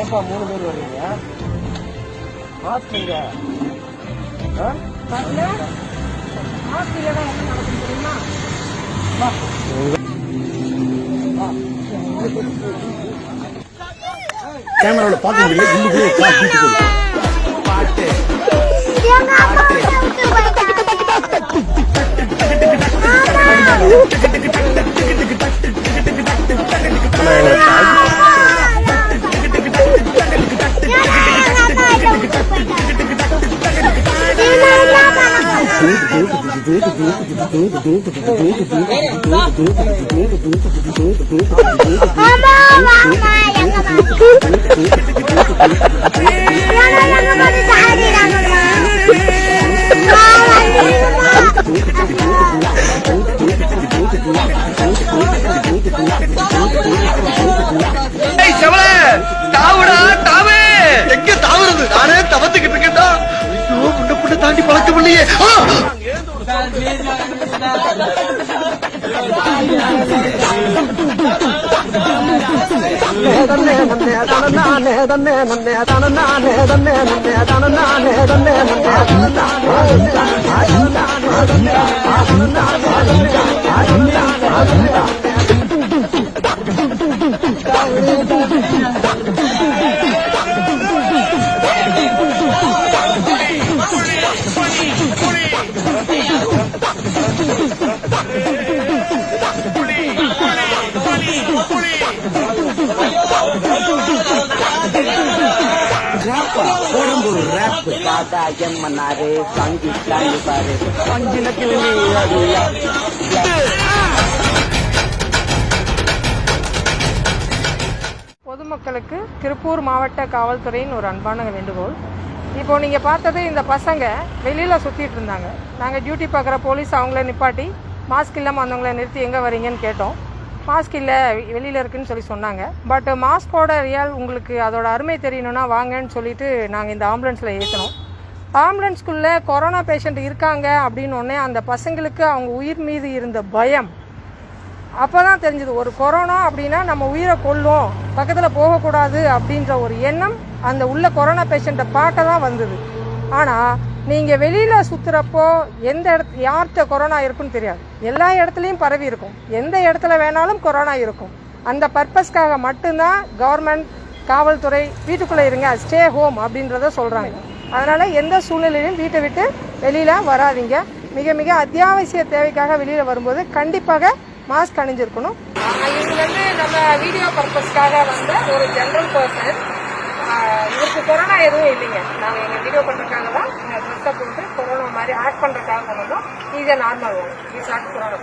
ஏன்பா 3 பேர் வர்றீங்க? மாஸ்க்குங்க கேமரால பார்க்க முடியல. பாட்டு எங்க தாவுறது? நானே தவத்துக்கிட்டு இருக்கேன்டா. புண்ண புண்ண தாண்டி பழக்கம் இல்லையே. பொதுமக்களுக்கு திருப்பூர் மாவட்ட காவல்துறையின் ஒரு அன்பான வேண்டுகோள். இப்போ நீங்க பார்த்தது இந்த பசங்க வெளியில சுத்திட்டு இருந்தாங்க. நாங்க டியூட்டி பார்க்குற போலீஸ் அவங்கள நிப்பாட்டி மாஸ்க் இல்லாமல் வந்தவங்களை நிறுத்தி எங்க வரீங்கன்னு கேட்டோம். மாஸ்க் இல்லை வெளியில இருக்குன்னு சொல்லி சொன்னாங்க. பட் மாஸ்கோட ரியல் உங்களுக்கு அதோட அருமை தெரியணும்னா வாங்கன்னு சொல்லிட்டு நாங்கள் இந்த ஆம்புலன்ஸில் ஏற்றினோம். ஆம்புலன்ஸ்குள்ள கொரோனா பேஷண்ட் இருக்காங்க அப்படின்னு ஒன்னே அந்த பசங்களுக்கு அவங்க உயிர் மீது இருந்த பயம் அப்போதான் தெரிஞ்சது. ஒரு கொரோனா அப்படின்னா நம்ம உயிரை கொல்லும், பக்கத்தில் போகக்கூடாது அப்படின்ற ஒரு எண்ணம் அந்த உள்ள கொரோனா பேஷண்ட்டை பார்க்க தான் வந்தது. ஆனால் நீங்கள் வெளியில் சுற்றுறப்போ எந்த யார்கிட்ட கொரோனா இருக்குன்னு தெரியாது. எல்லா இடத்துலையும் பரவி இருக்கும், எந்த இடத்துல வேணாலும் கொரோனா இருக்கும். அந்த பர்பஸ்க்காக மட்டும்தான் கவர்மெண்ட் காவல்துறை வீட்டுக்குள்ளே இருங்க, ஸ்டே ஹோம் அப்படின்றத சொல்கிறாங்க. அதனால் எந்த சூழ்நிலையிலும் வீட்டை விட்டு வெளியில் வராதிங்க. மிக மிக அத்தியாவசிய தேவைக்காக வெளியில் வரும்போது கண்டிப்பாக மாஸ்க் அணிஞ்சிருக்கணும். இவங்க வந்து நம்ம வீடியோ பர்பஸ்க்காக வந்த ஒரு ஜெனரல் பர்சன். இவருக்கு கொரோனா எதுவும் இல்லைங்க. நாங்கள் எங்கள் வீடியோ பண்ணுறதுக்காக தான் ட்ரெஸ்ஸை போட்டு கொரோனா மாதிரி ஆக்ட் பண்ணுறதுக்காக கொண்டு வந்தோம். Is normal one. Is not corona.